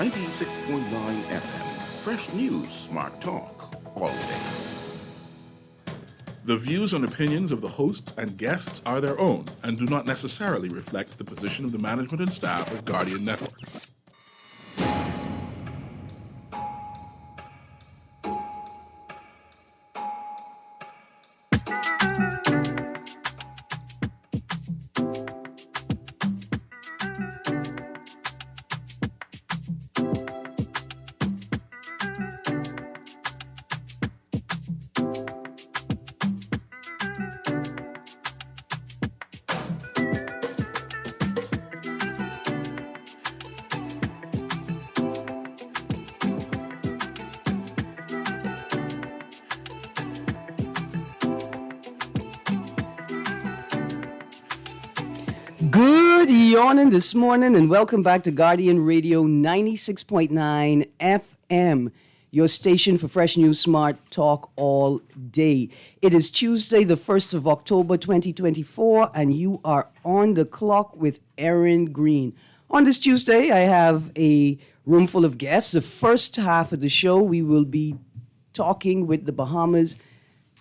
96.9 FM. Fresh news, smart talk, all day. The views and opinions of the hosts and guests are their own and do not necessarily reflect the position of the management and staff of Guardian Network. Good morning this morning and welcome back to Guardian Radio 96.9 FM, your station for fresh news, smart talk all day. It is Tuesday, the 1st of October 2024, and you are on the clock with Erin, Greene. On this Tuesday, I have a room full of guests. The first half of the show, we will be talking with the Bahamas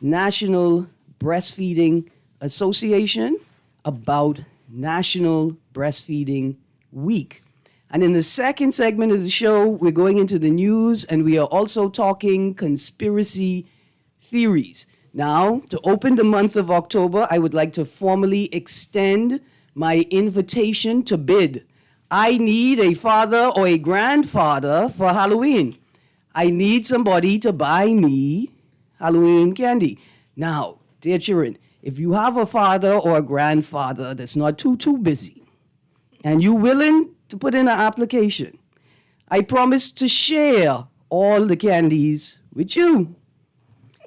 National Breastfeeding Association about National Breastfeeding Week. And in the second segment of the show, we're going into the news and we are also talking conspiracy theories. Now, to open the month of October, I would like to formally extend my invitation to bid. I need a father or a grandfather for Halloween. I need somebody to buy me Halloween candy. Now, dear children, if you have a father or a grandfather that's not too busy, and you're willing to put in an application, I promise to share all the candies with you.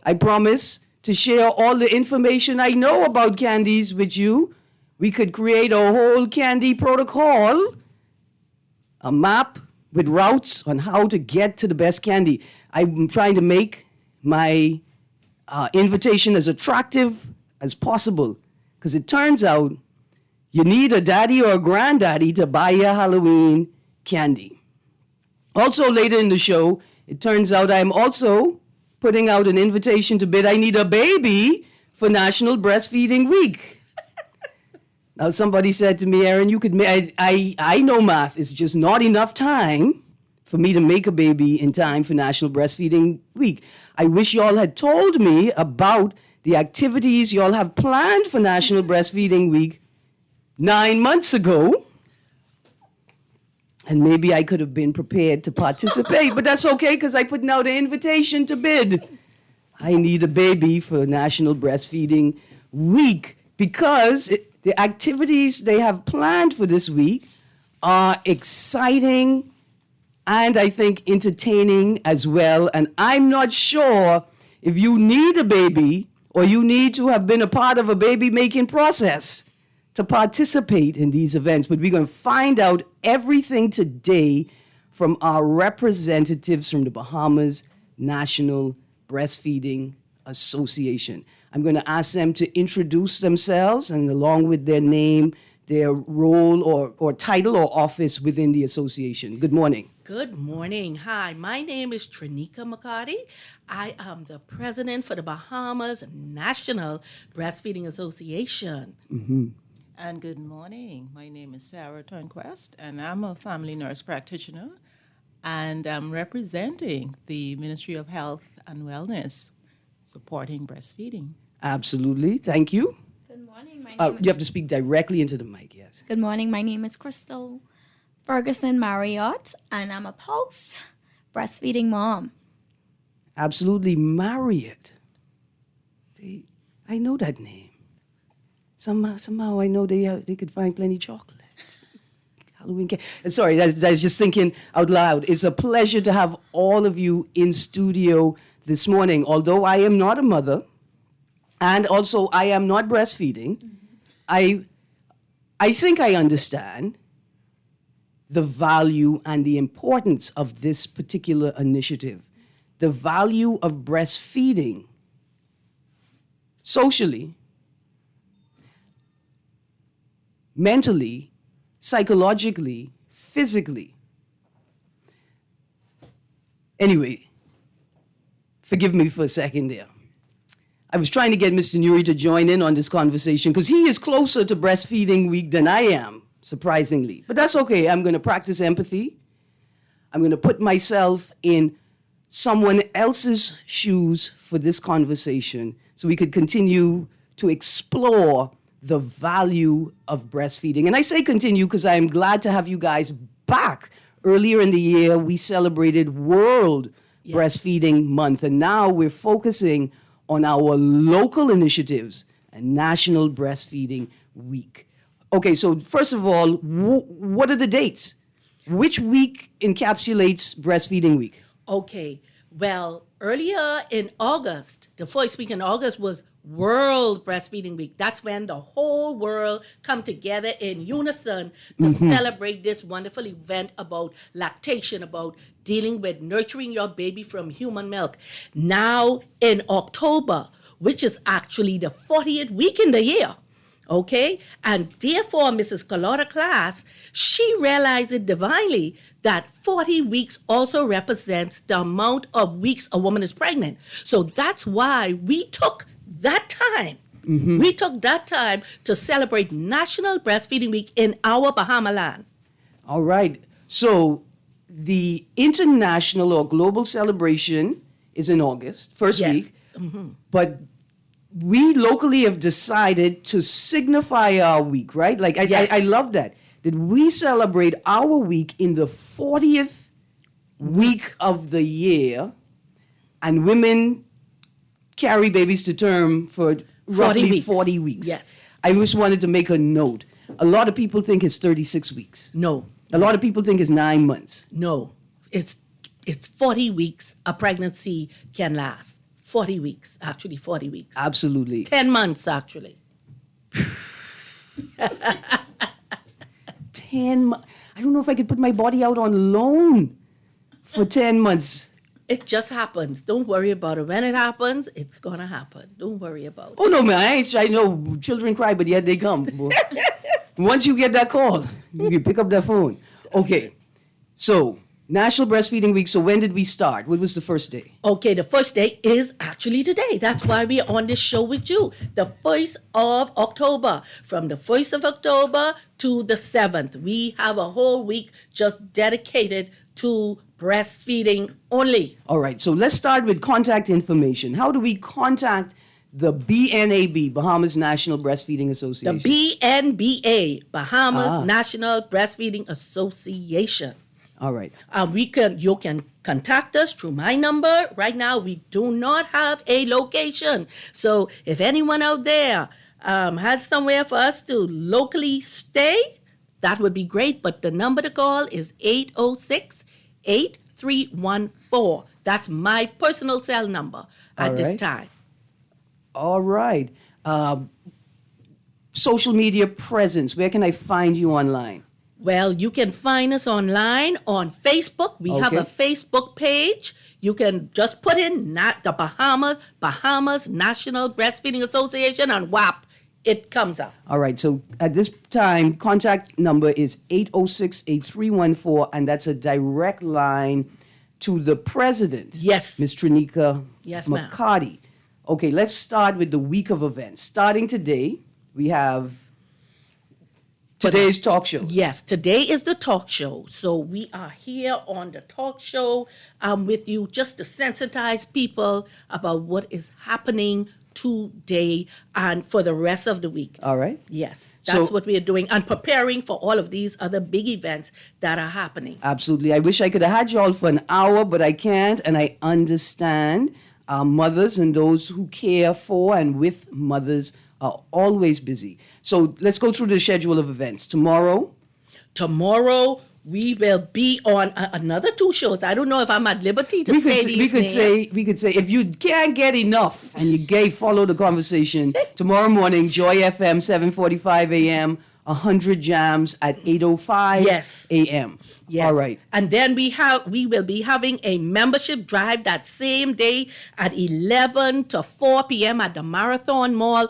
I promise to share all the information I know about candies with you. We could create a whole candy protocol, a map with routes on how to get to the best candy. I'm trying to make my invitation as attractive as possible, because it turns out you need a daddy or a granddaddy to buy your Halloween candy. Also, later in the show, it turns out I'm also putting out an invitation to bid. I need a baby for National Breastfeeding Week. Now, somebody said to me, Erin, you could make, I know math, it's just not enough time for me to make a baby in time for National Breastfeeding Week. I wish y'all had told me about the activities y'all have planned for National Breastfeeding Week 9 months ago. And maybe I could have been prepared to participate, but that's okay because I put out an invitation to bid. I need a baby for National Breastfeeding Week because the activities they have planned for this week are exciting and I think entertaining as well. And I'm not sure if you need a baby or you need to have been a part of a baby-making process to participate in these events. But we're going to find out everything today from our representatives from the Bahamas National Breastfeeding Association. I'm going to ask them to introduce themselves and along with their name, their role or title or office within the association. Good morning. Good morning. Hi, my name is Trinika McCarty. I am the president for the Bahamas National Breastfeeding Association. Mm-hmm. And good morning. My name is Sarah Turnquest, and I'm a family nurse practitioner, and I'm representing the Ministry of Health and Wellness, supporting breastfeeding. Absolutely. Thank you. Good morning. You have to speak directly into the mic, yes. Good morning. My name is Crystal Ferguson Marriott, and I'm a post-breastfeeding mom. Absolutely. Marriott. I know that name. Somehow I know they could find plenty chocolate. Halloween cake. Sorry, I was just thinking out loud. It's a pleasure to have all of you in studio this morning. Although I am not a mother, and also I am not breastfeeding, I think I understand the value and the importance of this particular initiative. The value of breastfeeding socially, mentally, psychologically, physically. Anyway, forgive me for a second there. I was trying to get Mr. Nuri to join in on this conversation because he is closer to breastfeeding week than I am, surprisingly. But that's okay. I'm going to practice empathy. I'm going to put myself in someone else's shoes for this conversation so we could continue to explore the value of breastfeeding. And I say continue because I am glad to have you guys back. Earlier in the year, we celebrated World Breastfeeding Month, and now we're focusing on our local initiatives and National Breastfeeding Week. Okay, so first of all, what are the dates? Which week encapsulates Breastfeeding Week? Okay, well, earlier in August, the first week in August was World Breastfeeding Week. That's when the whole world come together in unison to celebrate this wonderful event about lactation, about dealing with nurturing your baby from human milk. Now in October, which is actually the 40th week in the year, okay? And therefore, Mrs. Carlotta Class, she realized it divinely that 40 weeks also represents the amount of weeks a woman is pregnant. So that's why we took that time. We took that time to celebrate National Breastfeeding Week in our Bahama land. All right. So the international or global celebration is in August, first Yes. week. But we locally have decided to signify our week, right? Like, Yes. I love that. That we celebrate our week in the 40th week of the year, and women carry babies to term for roughly weeks. 40 weeks. Yes. I just wanted to make a note. A lot of people think it's 36 weeks. No, A lot of people think it's 9 months. no. It's 40 weeks a pregnancy can last. 40 weeks, actually 40 weeks. Absolutely. 10 months, actually. 10 months. I don't know if I could put my body out on loan for 10 months. It just happens. Don't worry about it. When it happens, it's going to happen. Don't worry about it. Oh, no, man. I know children cry, but yet they come. Boy. Once you get that call, you can pick up that phone. Okay. So, National Breastfeeding Week. So, when did we start? What was the first day? Okay, the first day is actually today. That's why we are on this show with you. The 1st of October. From the 1st of October to the 7th. We have a whole week just dedicated to breastfeeding only. All right. So, let's start with contact information. How do we contact the BNAB, Bahamas National Breastfeeding The Association? BNBA, Bahamas Ah. National Breastfeeding Association. All right. You can contact us through my number. Right now, we do not have a location. So if anyone out there has somewhere for us to locally stay, that would be great. But the number to call is 806-8314. That's my personal cell number at All this right. time. All right. Social media presence. Where can I find you online? Well, you can find us online on Facebook. We have Okay. a Facebook page. You can just put in the Bahamas National Breastfeeding Association, and whap, it comes up. All right. So at this time, contact number is 806-8314, and that's a direct line to the president. Yes. Ms. Trinika Yes, ma'am. McCarty. Okay, let's start with the week of events. Starting today, we have today's talk show. Yes, today is the talk show. So we are here on the talk show with you just to sensitize people about what is happening today and for the rest of the week. All right. Yes, that's So- what we are doing and preparing for all of these other big events that are happening. Absolutely. I wish I could have had you all for an hour, but I can't, and I understand. Mothers and those who care for and with mothers are always busy. So let's go through the schedule of events. Tomorrow, We will be on another 2 shows. I don't know if I'm at liberty to we say could, these we could names. say we could say if you can't get enough and you follow the conversation tomorrow morning, Joy FM 7:45 a.m. 100 jams at 8:05 Yes. a.m. Yes. All right. And then we will be having a membership drive that same day at 11 to 4 p.m. at the Marathon Mall.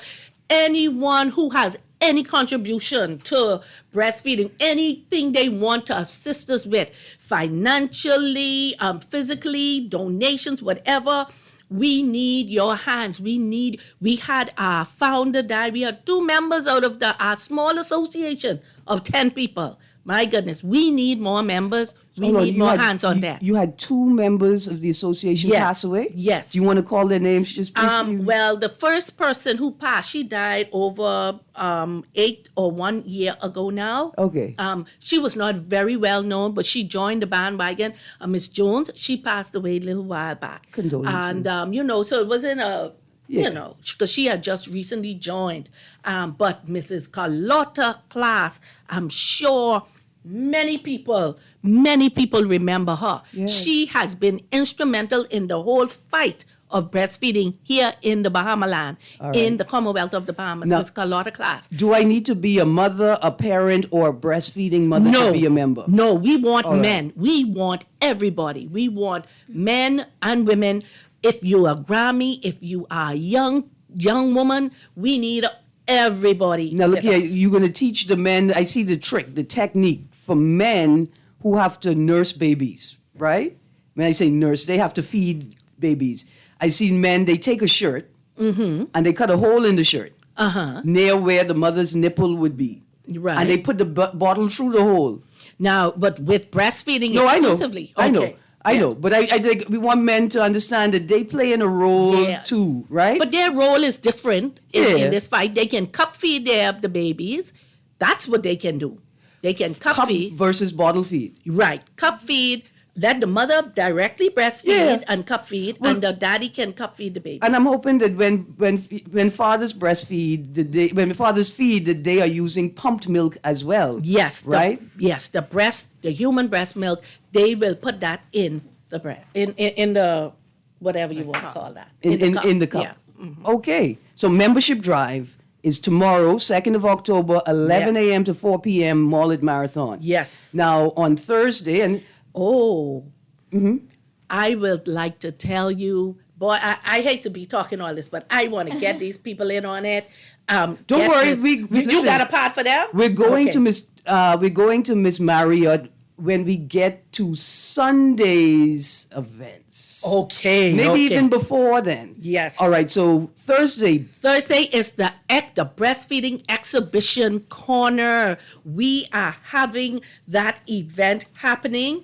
Anyone who has any contribution to breastfeeding, anything they want to assist us with, financially, physically, donations, whatever. We need your hands. We had our founder die. We had 2 members out of our small association of 10 people. My goodness, we need more members. We Hold on, need you more had- hands on you- that. You had 2 members of the association Yes, pass away? yes. Do you want to call their names just briefly? Well, the first person who passed, she died over 8 or 1 year ago now. Okay. She was not very well known, but she joined the bandwagon. Miss Jones, she passed away a little while back. Condolences. And, so it wasn't Yeah. because she had just recently joined. But Mrs. Carlotta Class, I'm sure many people remember her. Yes. She has been instrumental in the whole fight of breastfeeding here in the Bahamaland, in the Commonwealth of the Bahamas. Now- Miss Carlotta Class. Do I need to be a mother, a parent, or a breastfeeding mother to be a member? No, we want right. men. We want everybody. We want men and women. If you're a Grammy, if you are a young woman, we need everybody. Now, look with here, us. you're going to teach the men, I see the trick, the technique for men who have to nurse babies, right? When I say nurse, they have to feed babies. I see men, they take a shirt and they cut a hole in the shirt near where the mother's nipple would be. Right. And they put the bottle through the hole. Now, but with breastfeeding No, I know. exclusively. I know. Okay. I Yeah. know. But I think we want men to understand that they play in a role Yeah. too, right? But their role is different Yeah. in this fight. They can cup feed the babies. That's what they can do. They can cup feed. versus bottle feed. Right. Cup feed. Let the mother directly breastfeed Yeah. and cup feed, Well- and the daddy can cup feed the baby. And I'm hoping that when fathers breastfeed, when fathers feed, that they are using pumped milk as well. Yes. Right? The human breast milk, they will put that in the breast, in the, whatever you want to call that. In the cup. Yeah. Okay. So membership drive is tomorrow, 2nd of October, 11 Yeah. a.m. to 4 p.m. Mullet Marathon. Yes. Now on Thursday, and Oh, I would like to tell you, boy, I hate to be talking all this, but I want to get these people in on it. Don't Get worry, this. we you listen, got a part for them? we're going Okay. we're going to Miss Marriott when we get to Sunday's events. Okay. Maybe okay. even before then. Yes. All right. So Thursday. Thursday is the breastfeeding exhibition corner. We are having that event happening.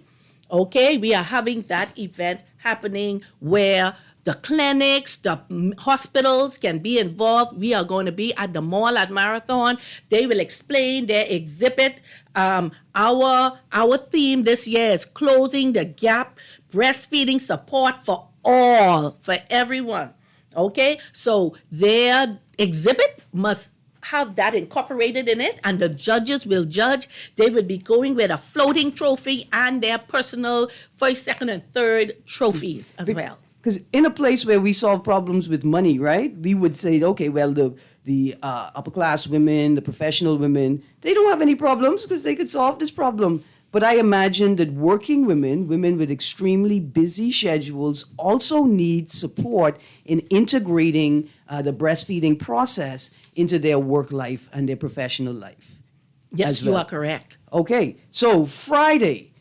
Okay, we are having that event happening where the clinics, the hospitals can be involved. We are going to be at the mall at Marathon. They will explain their exhibit. Our theme this year is closing the gap, breastfeeding support for all, for everyone. Okay, so their exhibit must have that incorporated in it, and the judges will judge. They will be going with a floating trophy and their personal first, second, and third trophies as well. Because in a place where we solve problems with money, right? We would say, okay, well, the upper class women, the professional women, they don't have any problems because they could solve this problem. But I imagine that working women with extremely busy schedules, also need support in integrating the breastfeeding process into their work life and their professional life. Yes, as you well. are correct. Okay, so Friday,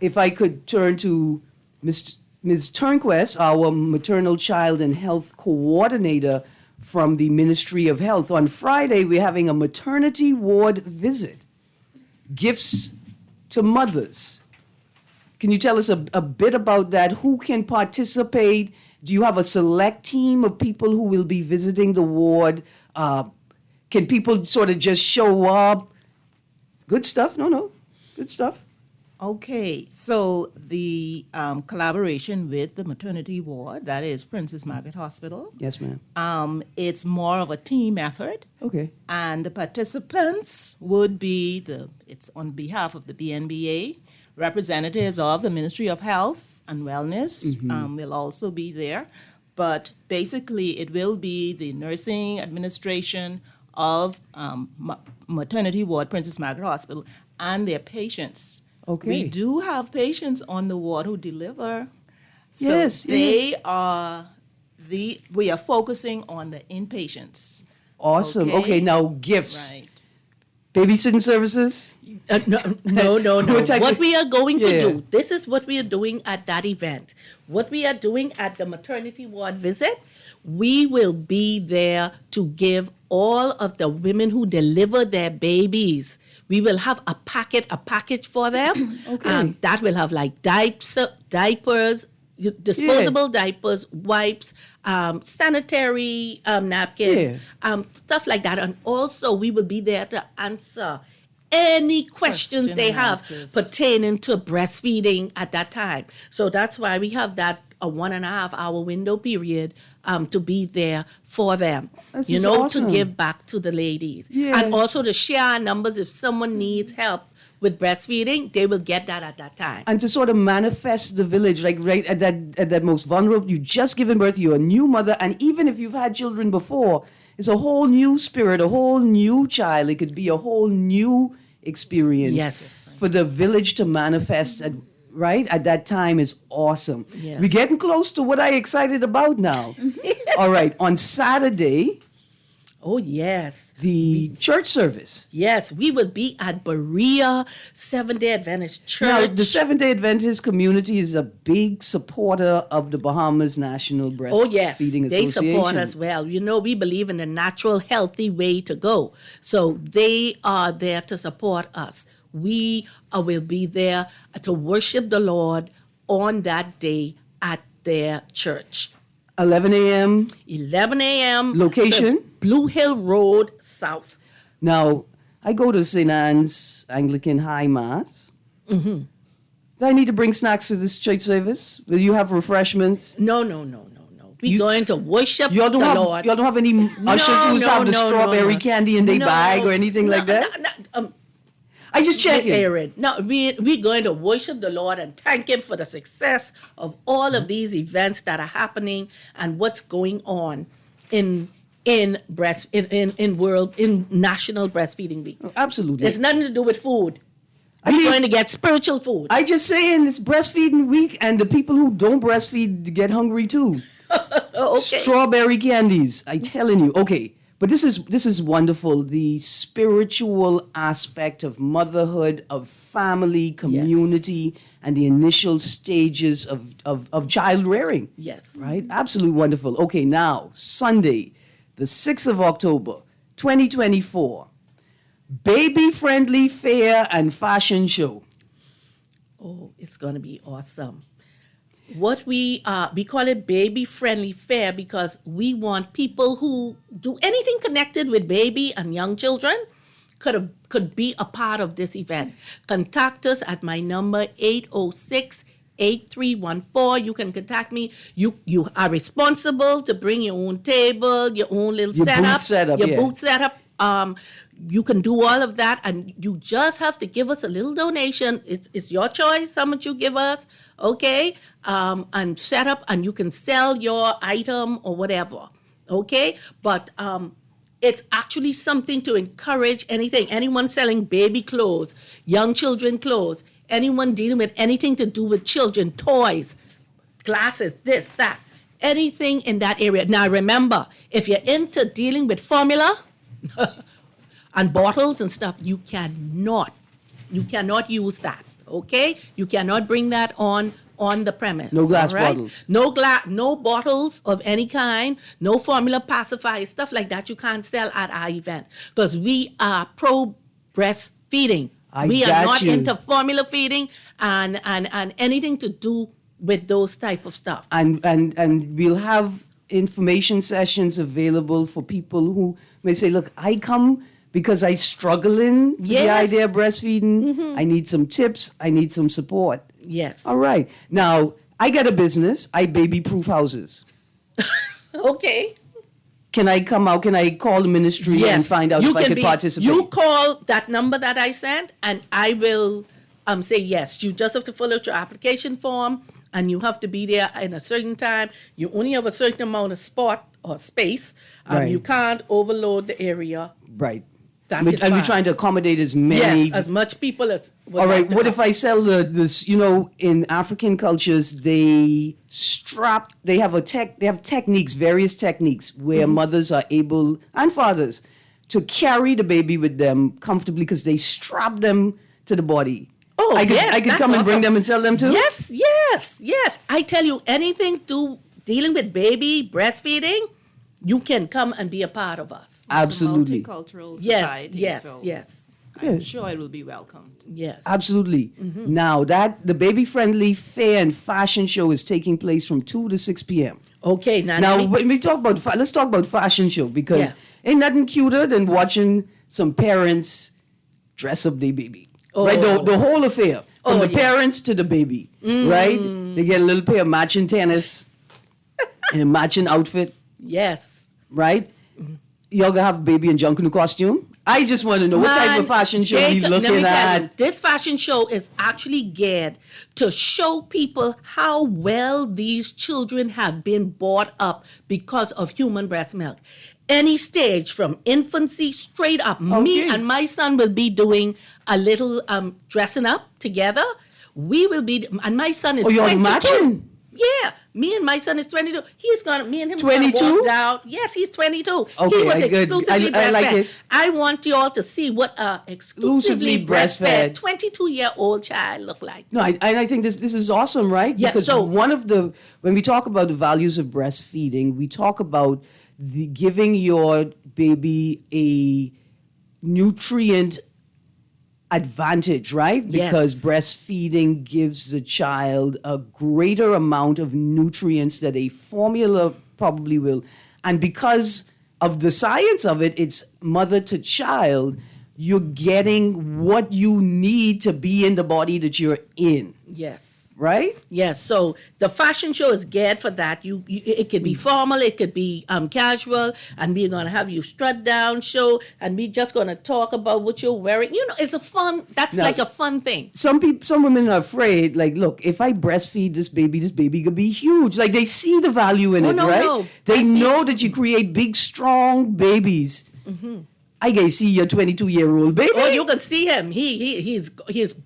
if I could turn to Ms. Turnquest, our maternal child and health coordinator from the Ministry of Health. On Friday, we're having a maternity ward visit. Gifts to mothers. Can you tell us a bit about that? Who can participate? Do you have a select team of people who will be visiting the ward? Can people sort of just show up? Good stuff? No. Good stuff. Okay, so the collaboration with the maternity ward, that is Princess Margaret Hospital, Yes, ma'am. it's more of a team effort. Okay. And the participants would be it's on behalf of the BNBA, representatives of the Ministry of Health and Wellness will also be there. But basically, it will be the nursing administration of maternity ward, Princess Margaret Hospital, and their patients. Okay. We do have patients on the ward who deliver. So Yes, they are we are focusing on the inpatients. Awesome. Okay, now gifts. Right. Babysitting services? No. What type What of- we are going Yeah. to do, this is what we are doing at that event. What we are doing at the maternity ward visit, we will be there to give all of the women who deliver their babies. We will have a package for them. Okay. That will have like diapers, disposable diapers, wipes, sanitary napkins, stuff like that. And also, we will be there to answer any questions Question they have analysis. pertaining to breastfeeding at that time. So that's why we have that a 1.5 hour window period to be there for them. This you is know, awesome. to give back to the ladies. Yeah. And also to share our numbers if someone needs help with breastfeeding, they will get that at that time. And to sort of manifest the village, like right at that most vulnerable, you just given birth, you're a new mother, and even if you've had children before, it's a whole new spirit, a whole new child. It could be a whole new experience. Yes. For the village to manifest at that time is awesome. Yes. We're getting close to what I'm excited about now. All right, on Saturday, Oh, yes. the church service. Yes, we will be at Berea Seventh-day Adventist Church. Now, the Seventh-day Adventist community is a big supporter of the Bahamas National Breastfeeding Oh, yes. Association. They support us well. You know, we believe in a natural, healthy way to go. So they are there to support us. We will be there to worship the Lord on that day at their church. 11 a.m. 11 a.m. Location? to Blue Hill Road South. Now, I go to St. Anne's Anglican High Mass. Mm-hmm. Do I need to bring snacks to this church service? Will you have refreshments? No. We're going to worship the Lord. Y'all don't have any ushers who have the strawberry candy in their No. bag or anything like that? No, I just checking. Erin. No, we're going to worship the Lord and thank Him for the success of all of these events that are happening and what's going on in National Breastfeeding Week. Absolutely. It's nothing to do with food. I We're mean- going to get spiritual food. I just saying it's breastfeeding week, and the people who don't breastfeed get hungry too. Okay. Strawberry candies. I telling you. Okay, but this is wonderful. The spiritual aspect of motherhood, of family, community, and the initial stages of child rearing. Yes. Right? Absolutely wonderful. Okay, now Sunday, the 6th of October, 2024. Baby-friendly fair and fashion show. Oh, it's going to be awesome. What we call it baby friendly fair because we want people who do anything connected with baby and young children could be a part of this event. Contact us at my number 806-8314. You can contact me. You are responsible to bring your own table, your own little Your booth setup, your yeah. booth setup. You can do all of that, and you just have to give us a little donation. It's your choice how much you give us, okay? And set up, and you can sell your item or whatever, okay? But it's actually something to encourage anyone selling baby clothes, young children clothes, anyone dealing with anything to do with children, toys, glasses, this, that, anything in that area. Now remember, if you're into dealing with formula and bottles and stuff, you cannot use that, okay? You cannot bring that on the premise. No glass all right? bottles. No bottles of any kind, no formula pacifiers, stuff like that you can't sell at our event because we are pro breastfeeding. We are got not you. into formula feeding and anything to do with those type of stuff. And we'll have information sessions available for people who may say, look, I come because I struggling with the Yes. idea of breastfeeding. I need some tips. I need some support. Yes. All right. Now, I got a business. I baby-proof houses. Okay. Can I come out? Can I call the ministry and find out if I could participate? You call that number that I sent, and I will say yes. You just have to fill out your application form, and you have to be there in a certain time. You only have a certain amount of spot or space. Right. You can't overload the area. Right. That And is we're fine. trying to accommodate as many. Yes, as much people as. would All like right. to What come. if I sell this? In African cultures, they strap. They have They have techniques, various techniques, where Mm-hmm. mothers are able and fathers to carry the baby with them comfortably because they strap them to the body. Oh, I could, yes, I could that's come and bring awesome. them and sell them too. Yes. I tell you, anything to dealing with baby breastfeeding, you can come and be a part of us. Absolutely. It's a multicultural Yes, society, yes, so yes, I'm sure it will be welcomed. yes. Absolutely. Mm-hmm. Now that the baby-friendly fair and fashion show is taking place from 2 to 6 p.m. Okay, now, Now, let me- when we talk about let's talk about fashion show because Yeah. ain't nothing cuter than watching some parents dress up their baby. Right, Oh. the whole affair from Oh, the yeah. parents to the baby. Right, they get a little pair of matching tennis and a matching outfit. yes. Right, y'all gonna have a baby in Junkanoo costume. I just want to know what type Man, of fashion show they- we let me looking tell you, at. this fashion show is actually geared to show people how well these children have been brought up because of human breast milk. Any stage from infancy straight up. Me Okay. and my son will be doing a little dressing up together. We will be, and my son is Oh, y'all 22. matching? Yeah, me and my son is 22. Me and him 22? walked out. Yes, he's 22. Okay, he was good. exclusively I like breastfed. it. I want you all to see what a exclusively Exclusively breastfed. breastfed 22-year-old child look like. No, I think this is awesome, right? Yeah, Because so- when we talk about the values of breastfeeding, we talk about giving your baby a nutrient advantage, right? Yes. Because breastfeeding gives the child a greater amount of nutrients that a formula probably will. And because of the science of it, it's mother to child, you're getting what you need to be in the body that you're in, Yes. right? Yes, so the fashion show is geared for that. It could be formal, it could be casual, and we're gonna have you strut down show, and we just gonna talk about what you're wearing. It's a fun. That's Now- like a fun thing. Some women are afraid, like, look, if I breastfeed this baby could be huge. Like, they see the value in Oh, it, no, right? no. They Breastfeed- know that you create big, strong babies. Mm-hmm. I can see your 22-year-old baby. Oh, you can see him. He's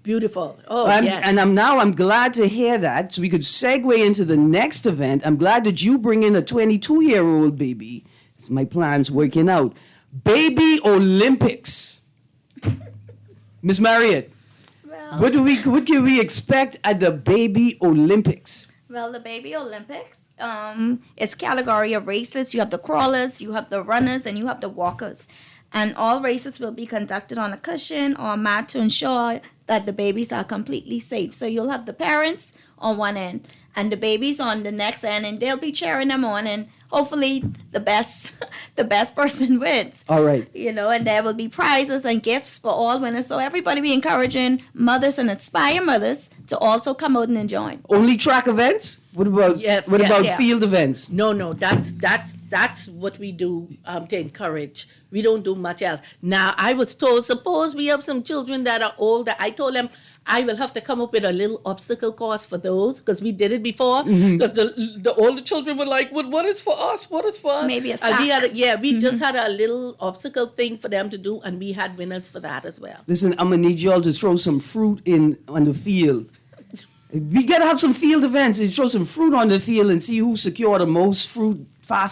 beautiful. Oh, yes. I'm glad to hear that. So we could segue into the next event. I'm glad that you bring in a 22-year-old baby. It's my plans working out. Baby Olympics. Miss Marriott, Well, what can we expect at the Baby Olympics? Well, the Baby Olympics, it's category of races. You have the crawlers, you have the runners, and you have the walkers. And all races will be conducted on a cushion or a mat to ensure that the babies are completely safe. So you'll have the parents on one end and the babies on the next end, and they'll be cheering them on, and hopefully the best the best person wins. All right. And there will be prizes and gifts for all winners. So everybody be encouraging mothers and inspire mothers to also come out and join. Only track events? What about Yes, what yes, about yeah. field events? No, that's what we do to encourage. We don't do much else. Now, I was told, suppose we have some children that are older. I told them I will have to come up with a little obstacle course for those because we did it before. Because the older children were like, well, what is for us? What is for us? Maybe a And we sack. had we just had a little obstacle thing for them to do, and we had winners for that as well. Listen, I'm gonna need y'all to throw some fruit in on the field. We gotta have some field events and throw some fruit on the field and see who secure the most fruit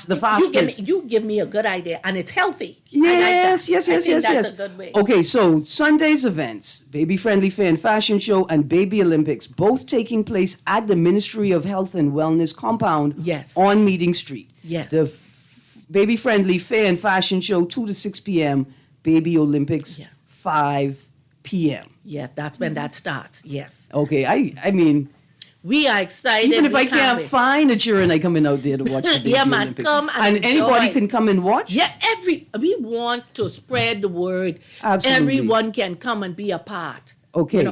the fastest. You give me a good idea, and it's healthy. I like that. Yes. I think that's a good way. Okay, so Sunday's events, Baby Friendly Fair and Fashion Show and Baby Olympics, both taking place at the Ministry of Health and Wellness compound Yes. on Meeting Street. Yes. The Baby Friendly Fair and Fashion Show, 2 to 6 p.m., Baby Olympics, Yeah. 5 p.m. Yeah, that's when that starts. Yes. Okay, I mean, We are excited. even if We I can't wait. find a children, I coming out there to watch the Baby Yeah, man, Olympics. come and anybody enjoy. can come and watch? Yeah, we want to spread the word. Absolutely. Everyone can come and be a part. Okay.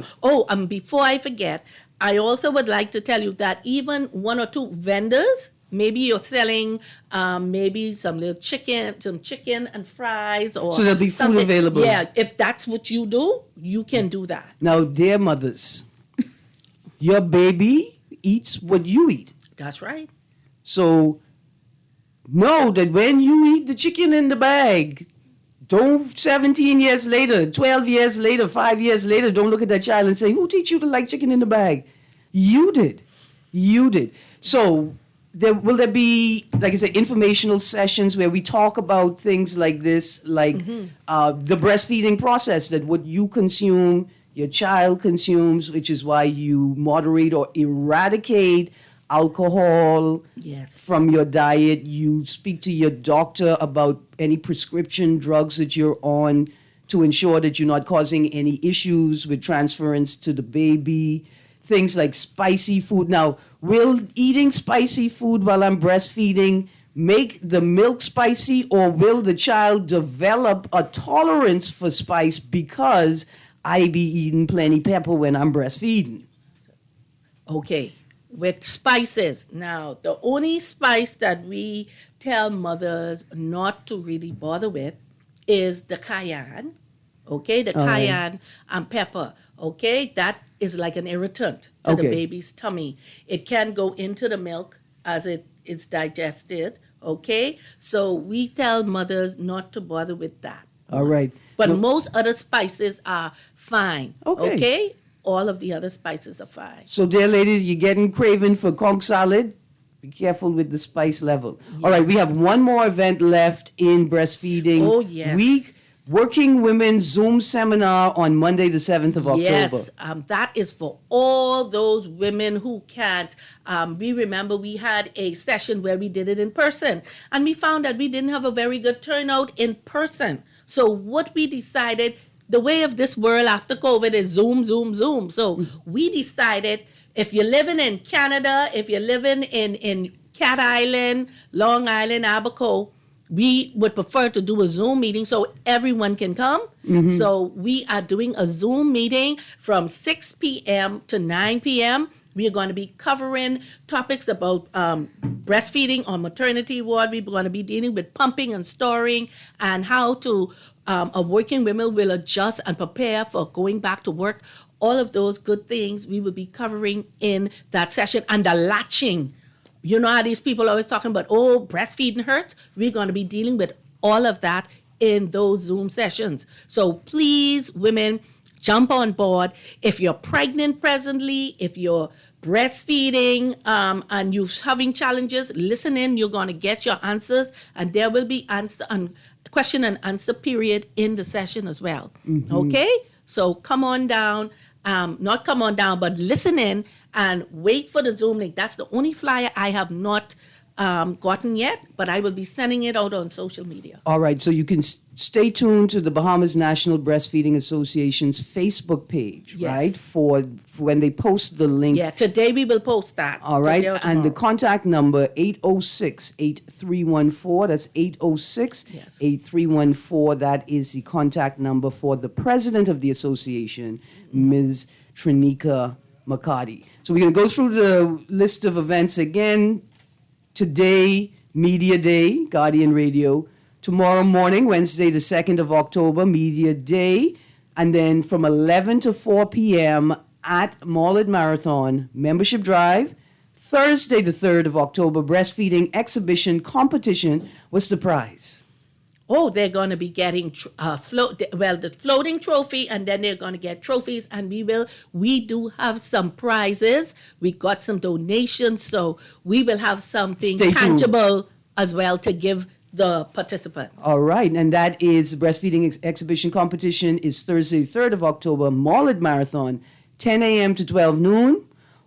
Before I forget, I also would like to tell you that even one or two vendors, maybe you're selling maybe some chicken and fries or So there'll be food something. available. Yeah, if that's what you do, you can do that. Now, dear mothers, your baby eats what you eat. That's right. So know that when you eat the chicken in the bag, Don't 17 years later, 12 years later, 5 years later, don't look at that child and say, who teach you to like chicken in the bag? You did. You did. So will there be, like I said, informational sessions where we talk about things like this, like the breastfeeding process, that what you consume, your child consumes, which is why you moderate or eradicate alcohol Yes. from your diet. You speak to your doctor about any prescription drugs that you're on to ensure that you're not causing any issues with transference to the baby. Things like spicy food. Now, will eating spicy food while I'm breastfeeding make the milk spicy, or will the child develop a tolerance for spice because I be eating plenty pepper when I'm breastfeeding? Okay, with spices. Now, the only spice that we tell mothers not to really bother with is the cayenne. Okay, the cayenne and pepper. Okay, that is like an irritant to the baby's tummy. It can go into the milk as it is digested. Okay, so we tell mothers not to bother with that. All right. But most other spices are fine. Okay. Okay? All of the other spices are fine. So, dear ladies, you're getting craving for conch salad. Be careful with the spice level. All right, we have one more event left in breastfeeding week. Working Women Zoom seminar on Monday, the 7th of October. Yes, that is for all those women who can't. We remember we had a session where we did it in person, and we found that we didn't have a very good turnout in person. So what we decided, the way of this world after COVID is Zoom, Zoom, Zoom. So we decided, if you're living in Canada, if you're living in Cat Island, Long Island, Abaco, we would prefer to do a Zoom meeting so everyone can come. So we are doing a Zoom meeting from 6 p.m. to 9 p.m. We are going to be covering topics about breastfeeding on maternity ward. We're going to be dealing with pumping and storing, and how to a working women will adjust and prepare for going back to work. All of those good things we will be covering in that session. And the latching. You know how these people are always talking about, oh, breastfeeding hurts? We're going to be dealing with all of that in those Zoom sessions. So please, women, jump on board. If you're pregnant presently, if you're breastfeeding and you're having challenges, listen in. You're going to get your answers, and there will be question and answer period in the session as well. Okay? So come on down. Not come on down, but listen in and wait for the Zoom link. That's the only flyer I have not gotten yet, but I will be sending it out on social media. All right, so you can stay tuned to the Bahamas National Breastfeeding Association's Facebook page, Yes. right, for when they post the link. Yeah, today we will post that. All right, Today or and the tomorrow. contact number, 806-8314. That's 806-8314. That is the contact number for the president of the association, Ms. Trinika McCarty. So we're going to go through the list of events again. Today, Media Day, Guardian Radio. Tomorrow morning, Wednesday, the 2nd of October, Media Day. And then from 11 to 4 p.m. at Maulid Marathon, Membership Drive. Thursday, the 3rd of October, Breastfeeding Exhibition Competition. What's the prize? Oh, they're going to be getting the floating trophy, and then they're going to get trophies, and we do have some prizes. We got some donations, so we will have something Stay tuned. tangible as well to give the participants. All right, and that is Breastfeeding Exhibition Competition is Thursday, 3rd of October, Maulid Marathon, 10 a.m. to 12 noon.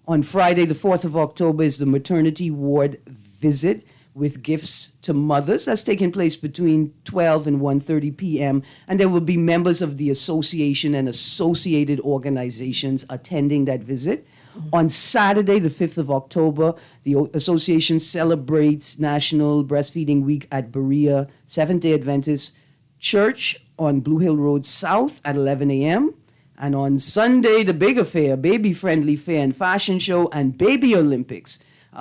On Friday, the 4th of October, is the maternity ward visit with gifts to mothers. That's taking place between 12 and 1:30 p.m. And there will be members of the association and associated organizations attending that visit. On Saturday, the 5th of October, the association celebrates National Breastfeeding Week at Berea Seventh-day Adventist Church on Blue Hill Road South at 11 a.m. And on Sunday, the big affair, baby-friendly fair and fashion show and baby Olympics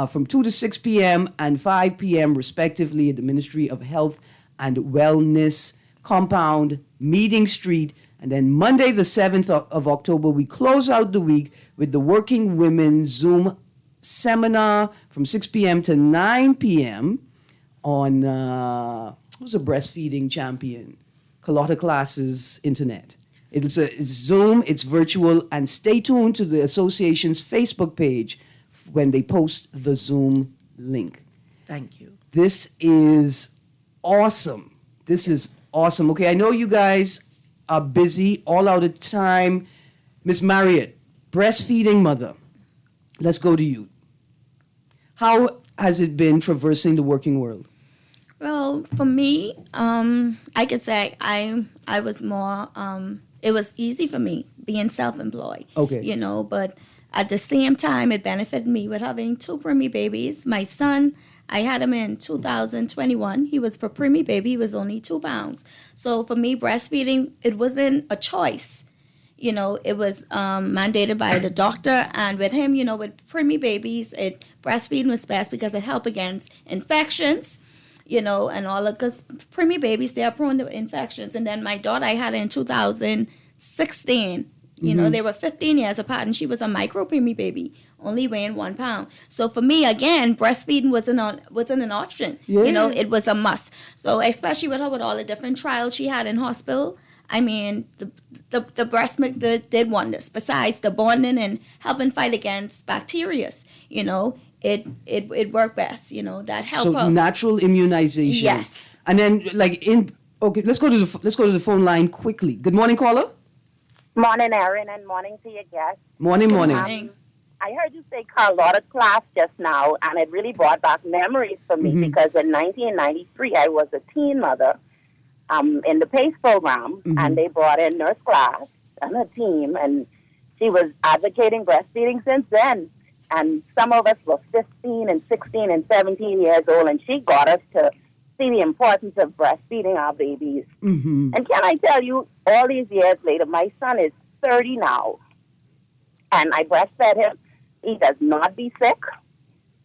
from 2 to 6 p.m. and 5 p.m. respectively at the Ministry of Health and Wellness Compound, Meeting Street. And then Monday, the 7th of October, we close out the week with the Working Women Zoom seminar from 6 p.m. to 9 p.m. on, who's a breastfeeding champion? Carlotta Classes Internet. It's Zoom, it's virtual, and stay tuned to the association's Facebook page when they post the Zoom link. Thank you. This is awesome. This is awesome. Okay, I know you guys are busy, all out of time. Miss Marriott, breastfeeding mother. Let's go to you. How has it been traversing the working world? Well, for me, I could say I was more. It was easy for me being self-employed. Okay. You know, but at the same time, it benefited me with having two preemie babies. My son, I had him in 2021. He was preemie baby. He was only 2 pounds. So for me, breastfeeding, it wasn't a choice. You know, it was mandated by the doctor. And with him, you know, with preemie babies, breastfeeding was best because it helped against infections, you know, and all of, because preemie babies, they are prone to infections. And then my daughter, I had her in 2016. You know, they were 15 years apart, and she was a micro preemie baby, only weighing 1 pound. So for me, again, breastfeeding wasn't an option. Yeah. You know, it was a must. So especially with her, with all the different trials she had in hospital, I mean, the breast milk did wonders. Besides the bonding and helping fight against bacteria, you know, it worked best. You know, that helped So her. natural immunization. Yes. And then okay, let's go to the phone line quickly. Good morning, caller. Morning, Erin, and morning to your guests. Morning. Morning. I heard you say Carlotta class just now, and it really brought back memories for me because in 1993, I was a teen mother in the PACE program, and they brought in nurse class and a team, and she was advocating breastfeeding since then. And some of us were 15 and 16 and 17 years old, and she got us to see the importance of breastfeeding our babies. And can I tell you, all these years later, my son is 30 now, and I breastfed him. He does not be sick.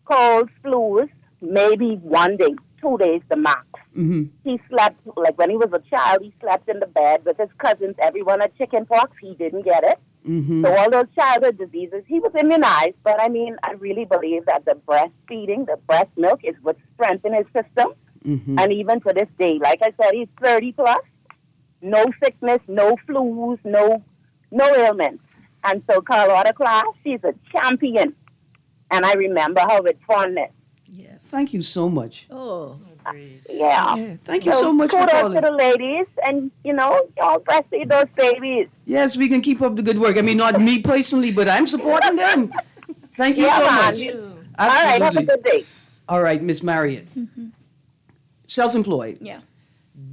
Colds, flus, maybe 1 day, 2 days the max. He slept, like when he was a child, he slept in the bed with his cousins. Everyone had chicken pox. He didn't get it. So all those childhood diseases, he was immunized. But I mean, I really believe that the breastfeeding, the breast milk is what strengthened his system. And even to this day, like I said, he's 30 plus, no sickness, no flus, no ailments. And so Carlotta class, she's a champion. And I remember her with fondness. Yes. Thank you so much. Oh. Yeah. Thank you so much for kudos calling. to the ladies, and, you know, y'all breastfeed those babies. Yes, we can keep up the good work. I mean, not me personally, but I'm supporting them. Thank you Yeah, so man. much. All right, have a Absolutely. good day. All right, Miss Marriott. Self-employed. Yeah.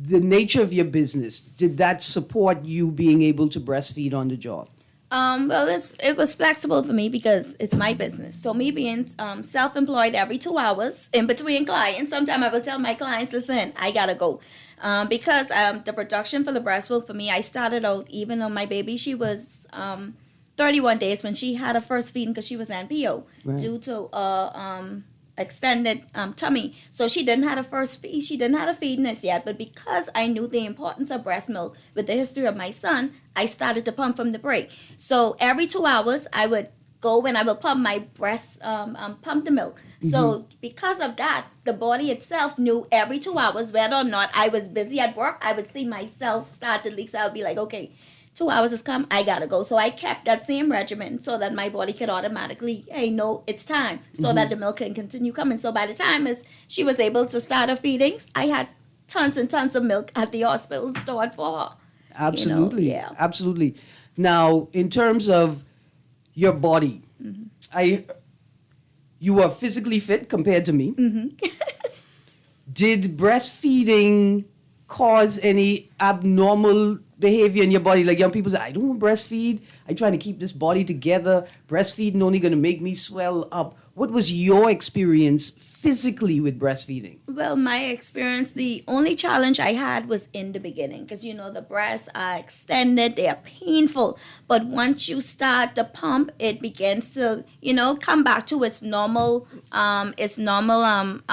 The nature of your business, did that support you being able to breastfeed on the job? Well, it was flexible for me because it's my business. So me being self-employed every 2 hours in between clients, sometimes I will tell my clients, listen, I gotta go. Because the production for the breast milk for me, I started out, even though my baby, she was 31 days when she had her first feeding because she was NPO due to extended tummy. So she didn't have a first feed. She didn't have a feeding as yet. But because I knew the importance of breast milk with the history of my son, I started to pump from the break. So every 2 hours, I would go and I would pump my breast, pump the milk. So because of that, the body itself knew every 2 hours, whether or not I was busy at work, I would see myself start to leak. So I would be like, okay, 2 hours has come, I gotta go. So I kept that same regimen so that my body could automatically, hey, no, it's time, so that the milk can continue coming. So by the time she was able to start her feedings, I had tons and tons of milk at the hospital stored for her. Absolutely. You know, yeah. Absolutely. Now, in terms of your body, you are physically fit compared to me. Did breastfeeding cause any abnormal behavior in your body? Like young people say, I don't want to breastfeed. I'm trying to keep this body together. Breastfeeding only going to make me swell up. What was your experience physically with breastfeeding? Well, my experience, the only challenge I had was in the beginning because, you know, the breasts are extended, they are painful. But once you start the pump, it begins to, you know, come back to its normal size and volume.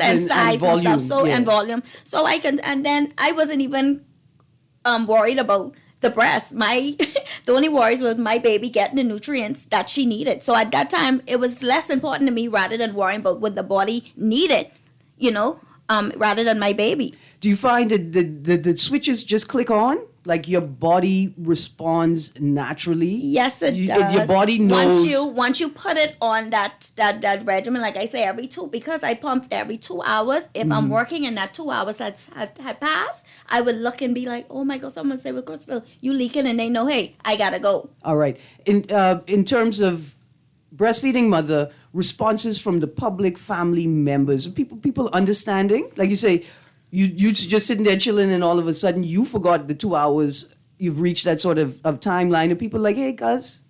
And stuff. And volume. So and then I wasn't even worried about the breast. The only worries was my baby getting the nutrients that she needed. So at that time, it was less important to me rather than worrying about what the body needed, you know. rather than my baby. Do you find that the switches just click on? Like your body responds naturally? Yes, it You- does. Your body knows. Once you put it on that regimen, like I say, because I pumped every 2 hours. If I'm working and that 2 hours had passed, I would look and be like, oh my God, someone say, well, Crystal, you leaking, and they know, hey, I gotta go. All right. In terms of breastfeeding mother, responses from the public, family members, people understanding, like you say, you just sitting there chilling, and all of a sudden you forgot the 2 hours. You've reached that sort of timeline, and people like, hey, cuz,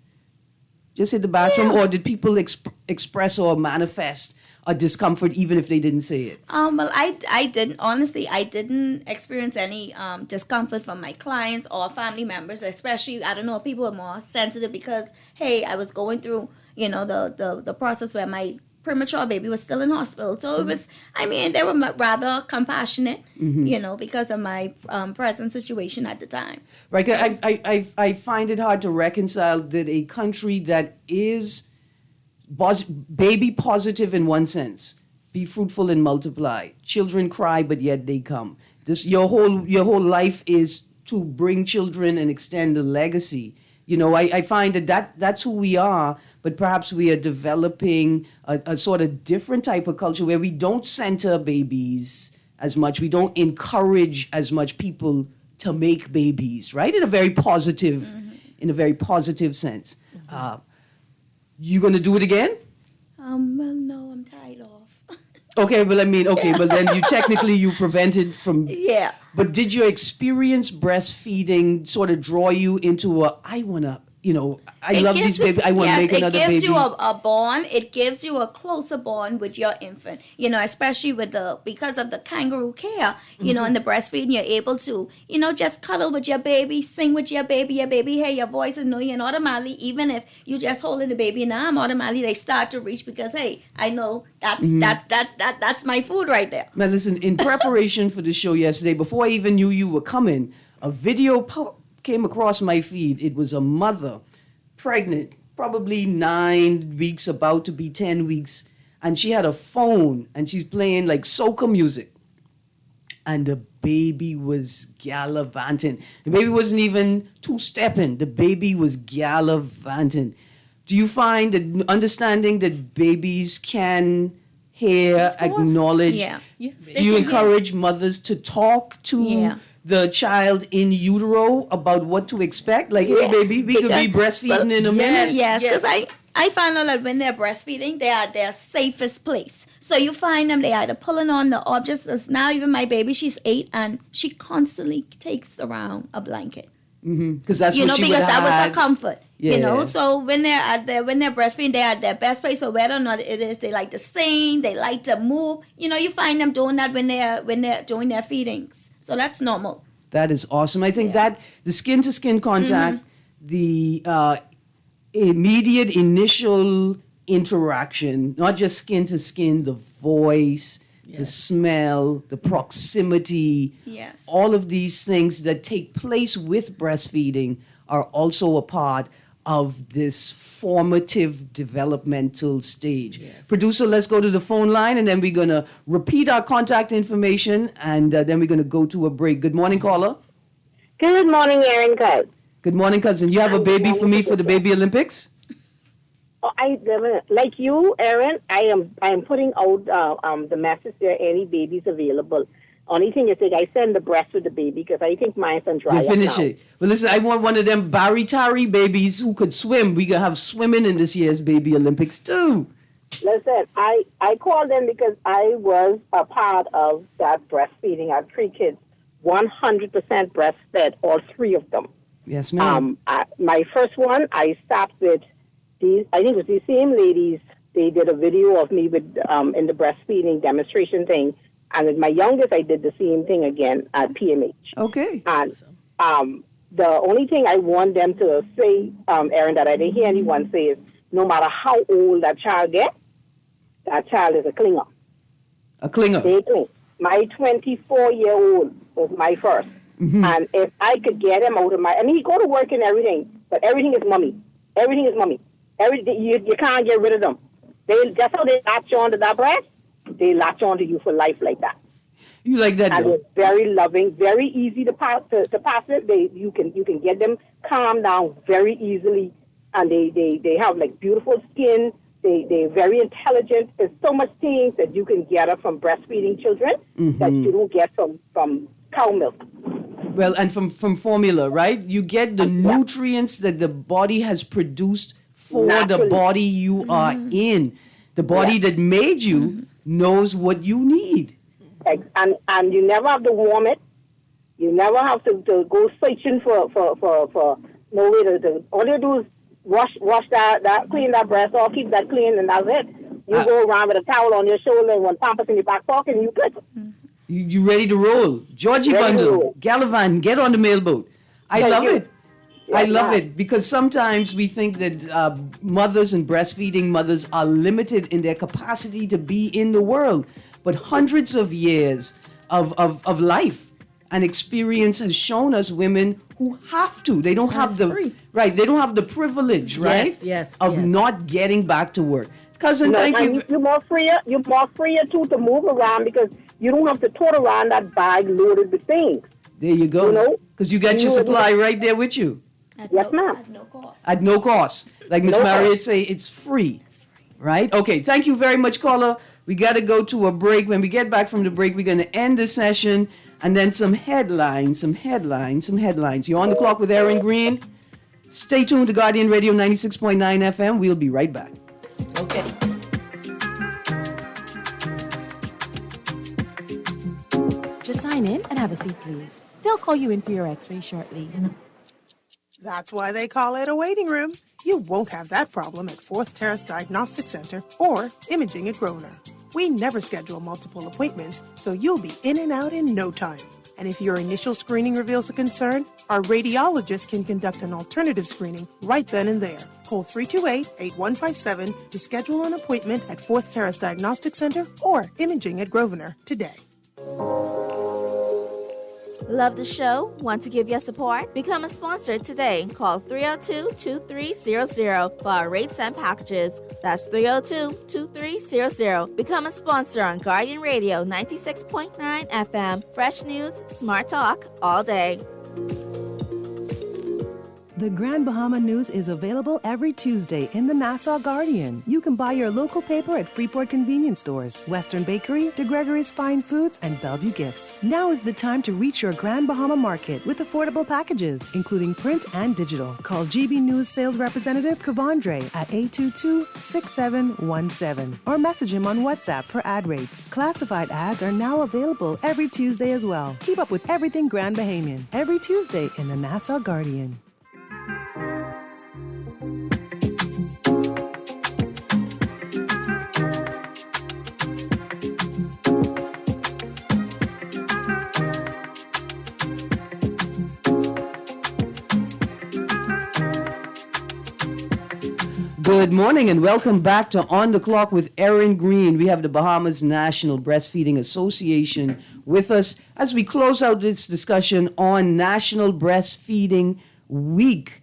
just hit the bathroom. Or did people express or manifest a discomfort even if they didn't say it? Well, I didn't, honestly, I didn't experience any discomfort from my clients or family members, especially, I don't know, people are more sensitive because, hey, I was going through, the process where my premature baby was still in hospital. So it was, they were rather compassionate, because of my present situation at the time. Right. I find it hard to reconcile that a country that is baby positive in one sense, be fruitful and multiply. Children cry, but yet they come. Your whole life is to bring children and extend the legacy. I find that's who we are, but perhaps we are developing a sort of different type of culture where we don't center babies as much. We don't encourage as much people to make babies, right? In a very positive sense. You gonna do it again? Well, no, I'm tired of. Okay, well, but then you prevented from. Yeah. But did your experience breastfeeding sort of draw you into I love these babies, I want to make another baby? It gives you a bond. It gives you a closer bond with your infant, especially because of the kangaroo care, and the breastfeeding, you're able to, just cuddle with your baby, sing with your baby hear your voice and know you, and automatically, even if you just holding the baby in the arm, automatically they start to reach because, hey, I know that's my food right there. Now listen, in preparation for the show yesterday, before I even knew you were coming, a video came across my feed. It was a mother, pregnant, probably 9 weeks, about to be 10 weeks, and she had a phone, and she's playing like soca music, and the baby was gallivanting. The baby wasn't even two-stepping. The baby was gallivanting. Do you find that understanding that babies can hear, acknowledge? Yeah. Yes, Do you encourage mothers to talk to the child in utero about what to expect? Like, hey, baby, we could be breastfeeding in a minute. Yes, because I find out that when they're breastfeeding, they are their safest place. So you find them, they either pulling on the objects. Now even my baby, she's 8, and she constantly takes around a blanket. Because that's what she would because that was her have. comfort. Yeah. So when they're breastfeeding, they're at their best place. So whether or not it is, they like to sing, they like to move. You find them doing that when they're doing their feedings. So that's normal. That is awesome. I think that the skin-to-skin contact, the immediate initial interaction, not just skin-to-skin, the voice, the smell, the proximity, all of these things that take place with breastfeeding are also a part of this formative developmental stage. Yes. Producer, let's go to the phone line, and then we're going to repeat our contact information, and then we're going to go to a break. Good morning, caller. Good morning, Erin. Good. Good morning, cousin. You have a baby for me for the Baby Olympics? Oh, like you, Erin. I am putting out the message there. Any babies available? Only thing is that I send the breast with the baby because I think mine's on dry You up finish now. it. Well, listen, I want one of them Barry babies who could swim. We can have swimming in this year's Baby Olympics too. Listen, I called them because I was a part of that breastfeeding. I have 3 kids, 100% breastfed, all 3 of them. Yes, ma'am. My first one, I stopped with these. I think it was these same ladies. They did a video of me with in the breastfeeding demonstration thing. And with my youngest, I did the same thing again at PMH. Okay. And the only thing I want them to say, Erin, that I didn't hear anyone say is, no matter how old that child gets, that child is a clinger. A clinger. They cling. My 24-year-old was my first. And if I could get him out of he go to work and everything, but everything is mommy. Everything is mommy. You can't get rid of them. That's how they latch on to that breast. They latch on to you for life like that. You like that, And though? they're very loving, very easy to pass it. You can get them calmed down very easily, and they have like beautiful skin. They're very intelligent. There's so much things that you can get from breastfeeding children that you don't get from cow milk. Well, and from formula, right? You get the nutrients that the body has produced for the Naturally. body you are in. The body that made you knows what you need. And you never have to warm it. You never have to go searching for no way to all you do is wash that clean that breast off, keep that clean, and that's it. You go around with a towel on your shoulder and one pampers in your back pocket, and you good. You ready to roll. Georgie Ready to Bundle, roll. Galavan, get on the mailboat. I Thank love you. it. I Yes, love ma'am. it because sometimes we think that mothers and breastfeeding mothers are limited in their capacity to be in the world. But hundreds of years of life and experience has shown us women who have to. They don't have the free. right. They don't have the privilege, right? yes, of yes. not getting back to work. Cousin, No, thank and you. you're more freer. You're more freer too to move around because you don't have to tote around that bag loaded with things. There you go. You know, Because you got your you- supply right there with you. Yes, ma'am. At no cost. At no cost. Like Miss No Marriott say, it's free. Right? Okay, thank you very much, caller. We got to go to a break. When we get back from the break, we're going to end the session and then some headlines. You're on the clock with Erin Greene. Stay tuned to Guardian Radio 96.9 FM. We'll be right back. Okay. Just sign in and have a seat, please. They'll call you in for your x-ray shortly. That's why they call it a waiting room. You won't have that problem at Fourth Terrace Diagnostic Center or Imaging at Grosvenor. We never schedule multiple appointments, so you'll be in and out in no time. And if your initial screening reveals a concern, our radiologist can conduct an alternative screening right then and there. Call 328-8157 to schedule an appointment at Fourth Terrace Diagnostic Center or Imaging at Grosvenor today. Love the show? Want to give your support? Become a sponsor today. Call 302-2300 for our rates and packages. That's 302-2300. Become a sponsor on Guardian Radio 96.9 FM. Fresh news, smart talk, all day. The Grand Bahama News is available every Tuesday in the Nassau Guardian. You can buy your local paper at Freeport convenience stores, Western Bakery, DeGregory's Fine Foods, and Bellevue Gifts. Now is the time to reach your Grand Bahama market with affordable packages, including print and digital. Call GB News sales representative Kavandre at 822-6717 or message him on WhatsApp for ad rates. Classified ads are now available every Tuesday as well. Keep up with everything Grand Bahamian every Tuesday in the Nassau Guardian. Good morning and welcome back to On the Clock with Erin Greene. We have the Bahamas National Breastfeeding Association with us as we close out this discussion on National Breastfeeding Week.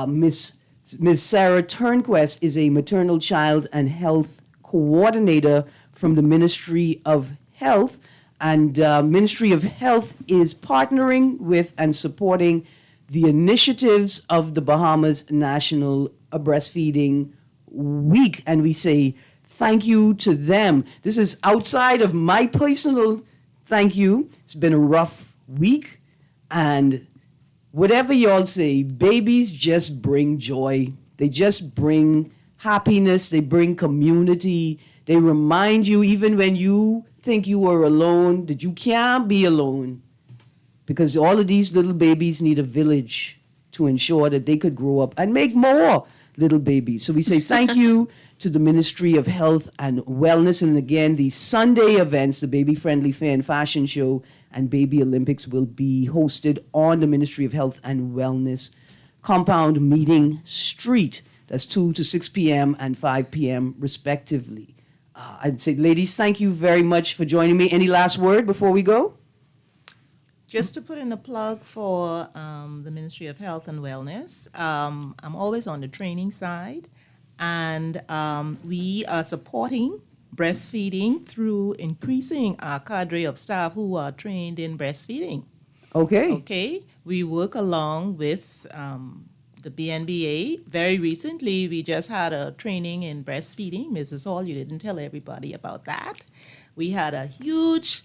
Miss Sarah Turnquest is a maternal child and health coordinator from the Ministry of Health. And Ministry of Health is partnering with and supporting the initiatives of the Bahamas National Breastfeeding Week. And we say thank you to them. This is outside of my personal thank you. It's been a rough week. And whatever y'all say, babies just bring joy. They just bring happiness. They bring community. They remind you, even when you think you are alone, that you can't be alone. Because all of these little babies need a village to ensure that they could grow up and make more little babies. So we say thank you to the Ministry of Health and Wellness. And again, the Sunday events, the Baby Friendly Fair and Fashion Show and Baby Olympics will be hosted on the Ministry of Health and Wellness Compound Meeting Street. That's 2 to 6 p.m. and 5 p.m. respectively. I'd say, ladies, thank you very much for joining me. Any last word before we go? Just to put in a plug for the Ministry of Health and Wellness, I'm always on the training side, and we are supporting breastfeeding through increasing our cadre of staff who are trained in breastfeeding. Okay. Okay, we work along with the BNBA. Very recently, we just had a training in breastfeeding. Mrs. Hall, you didn't tell everybody about that. We had a huge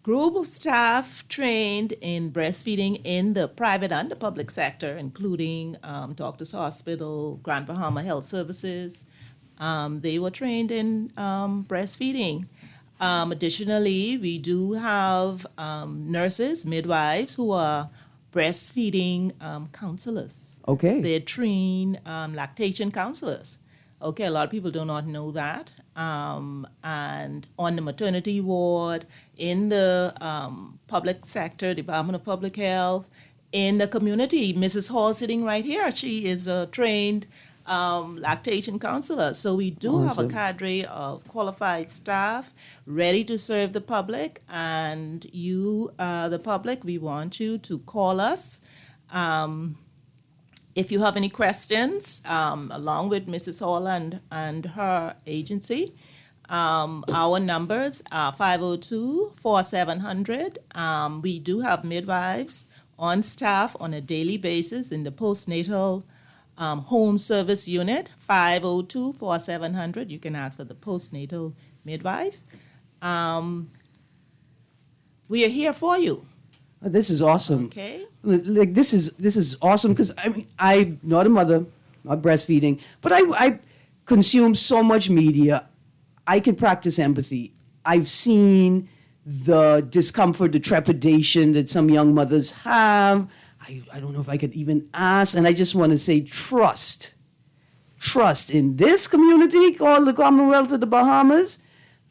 group of staff trained in breastfeeding in the private and the public sector, including Doctors Hospital, Grand Bahama Health Services. They were trained in breastfeeding. Additionally, we do have nurses, midwives who are breastfeeding counselors. Okay. They're trained lactation counselors. Okay, a lot of people do not know that. And on the maternity ward, in the public sector, Department of Public Health, in the community, Mrs. Hall sitting right here, she is a trained lactation counselor. So we do have a cadre of qualified staff ready to serve the public. And you, the public, we want you to call us. If you have any questions, along with Mrs. Hall and her agency, our numbers are 502-4700. We do have midwives on staff on a daily basis in the postnatal home service unit, 502-4700. You can ask for the postnatal midwife. We are here for you. Oh, this is awesome. Okay. Like this is awesome because I mean I'm not a mother, not breastfeeding, but I consume so much media. I can practice empathy. I've seen the discomfort, the trepidation that some young mothers have. I don't know if I could even ask, and I just want to say trust in this community called the Commonwealth of the Bahamas.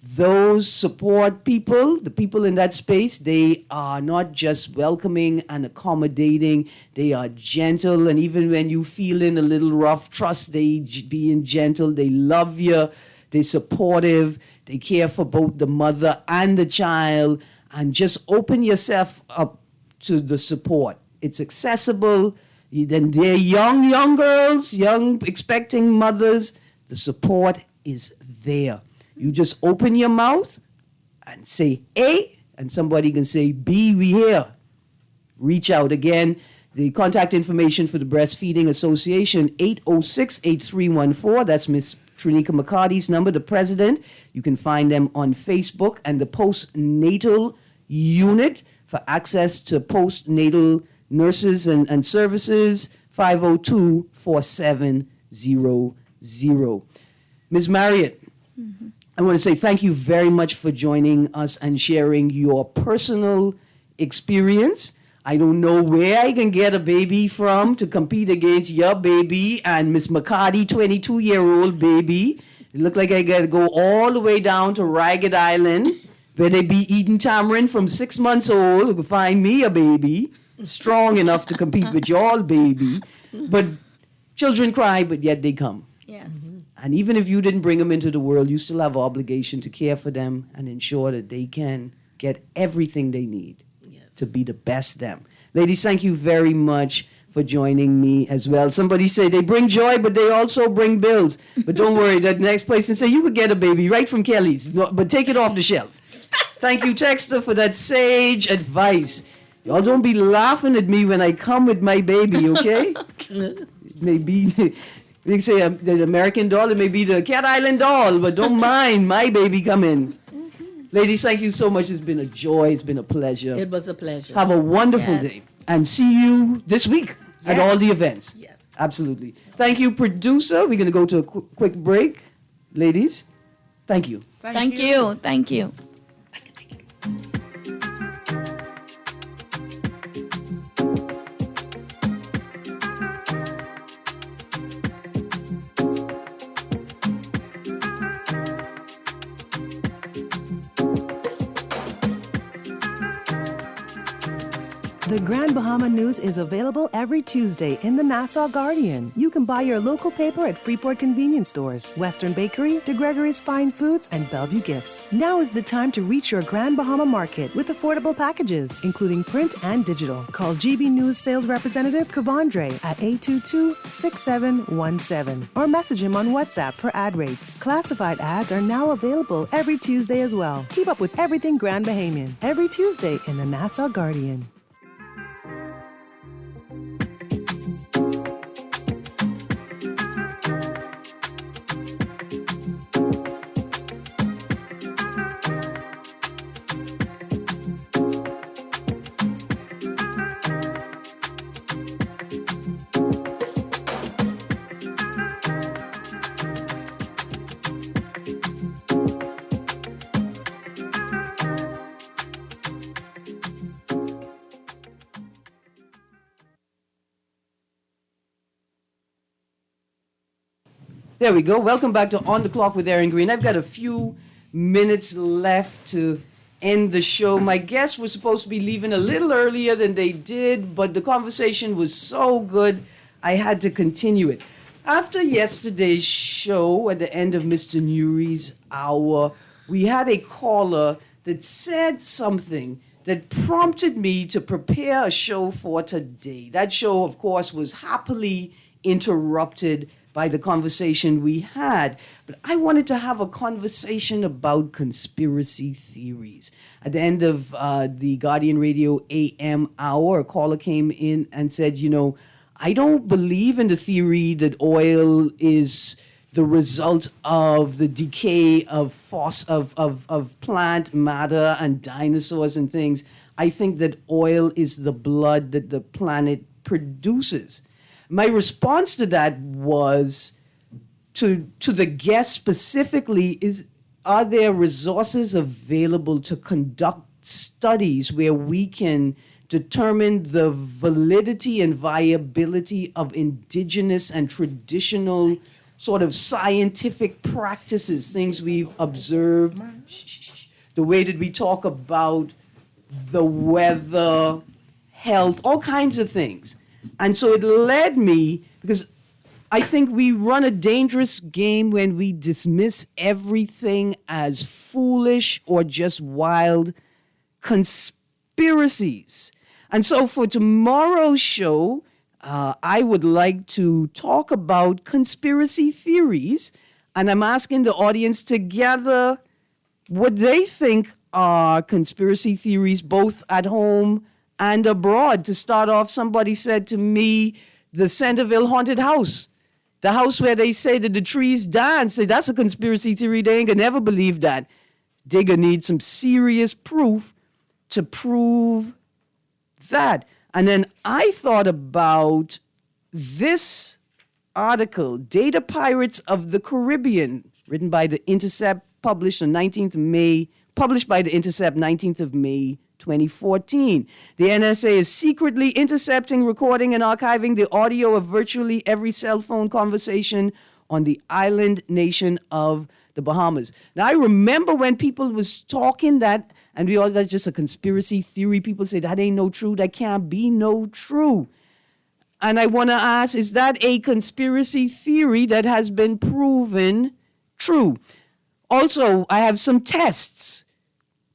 Those support people, the people in that space, they are not just welcoming and accommodating, they are gentle. And even when you feeling a little rough, trust they being gentle, they love you, they're supportive, they care for both the mother and the child. And just open yourself up to the support. It's accessible. Then they're young girls, young expecting mothers. The support is there. You just open your mouth and say A, and somebody can say B, we here. Reach out. Again, the contact information for the Breastfeeding Association, 806-8314. That's Miss Trinika McCarty's number, the president. You can find them on Facebook, and the postnatal unit for access to postnatal nurses and services, 502-4700. Ms. Marriott, I want to say thank you very much for joining us and sharing your personal experience. I don't know where I can get a baby from to compete against your baby and Miss McCarty, 22-year-old baby. It looked like I got to go all the way down to Ragged Island, where they be eating tamarind from 6 months old to find me a baby strong enough to compete with your baby. But children cry, but yet they come. Yes. And even if you didn't bring them into the world, you still have an obligation to care for them and ensure that they can get everything they need to be the best them. Ladies, thank you very much for joining me as well. Somebody said they bring joy, but they also bring bills. But don't worry, that next person say you could get a baby right from Kelly's, but take it off the shelf. Thank you, Texter, for that sage advice. Y'all don't be laughing at me when I come with my baby, okay? Maybe... They say the American doll, it may be the Cat Island doll, but don't mind my baby coming. Ladies, thank you so much. It's been a joy. It's been a pleasure. It was a pleasure. Have a wonderful day. And see you this week at all the events. Yes. Absolutely. Thank you, producer. We're going to go to a quick break. Ladies, thank you. Thank you. Thank you. The Grand Bahama News is available every Tuesday in the Nassau Guardian. You can buy your local paper at Freeport Convenience Stores, Western Bakery, DeGregory's Fine Foods, and Bellevue Gifts. Now is the time to reach your Grand Bahama market with affordable packages, including print and digital. Call GB News sales representative Kavandre at 822-6717 or message him on WhatsApp for ad rates. Classified ads are now available every Tuesday as well. Keep up with everything Grand Bahamian every Tuesday in the Nassau Guardian. There we go. Welcome back to On the Clock with Erin Greene. I've got a few minutes left to end the show. My guests were supposed to be leaving a little earlier than they did, but the conversation was so good, I had to continue it. After yesterday's show, at the end of Mr. Nuri's hour, we had a caller that said something that prompted me to prepare a show for today. That show, of course, was happily interrupted by the conversation we had. But I wanted to have a conversation about conspiracy theories. At the end of the Guardian Radio AM hour, a caller came in and said, I don't believe in the theory that oil is the result of the decay of plant matter and dinosaurs and things. I think that oil is the blood that the planet produces. My response to that was, to the guest specifically, are there resources available to conduct studies where we can determine the validity and viability of indigenous and traditional sort of scientific practices, things we've observed, the way that we talk about the weather, health, all kinds of things. And so it led me, because I think we run a dangerous game when we dismiss everything as foolish or just wild conspiracies. And so for tomorrow's show, I would like to talk about conspiracy theories. And I'm asking the audience to gather what they think are conspiracy theories, both at home and abroad. To start off, somebody said to me, the Centerville haunted house, the house where they say that the trees dance, say that's a conspiracy theory. They ain't gonna never believe that. They gonna need some serious proof to prove that. And then I thought about this article, Data Pirates of the Caribbean, written by The Intercept, published on 19th of May, published by The Intercept, 19th of May, 2014. The NSA is secretly intercepting, recording, and archiving the audio of virtually every cell phone conversation on the island nation of the Bahamas. Now, I remember when people was talking that, and we all, that's just a conspiracy theory. People say that ain't no true, that can't be no true. And I want to ask, is that a conspiracy theory that has been proven true? Also, I have some tests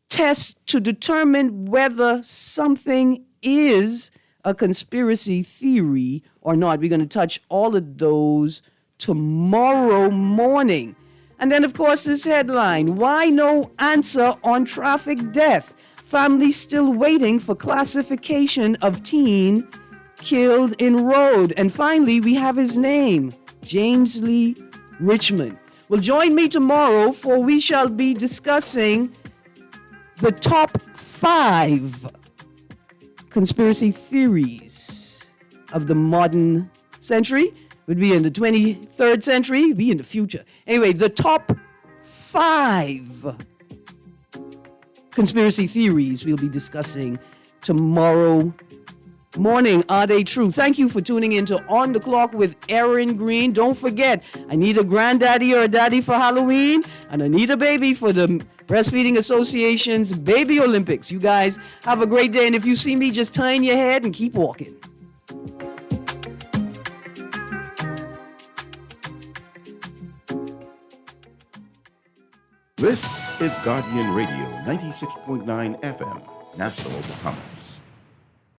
to determine whether something is a conspiracy theory or not. We're going to touch all of those tomorrow morning. And then, of course, this headline, why no answer on traffic death? Families still waiting for classification of teen killed in road. And finally, we have his name, James Lee Richmond. Well, join me tomorrow, for we shall be discussing the top 5 conspiracy theories of the modern century. Would be in the 23rd century, be in the future. Anyway, the top 5 conspiracy theories we'll be discussing tomorrow morning. Are they true? Thank you for tuning in to On the Clock with Erin Greene. Don't forget, I need a granddaddy or a daddy for Halloween, and I need a baby for the Breastfeeding Association's Baby Olympics. You guys have a great day. And if you see me, just turn your head and keep walking. This is Guardian Radio 96.9 FM, Nassau, Bahamas.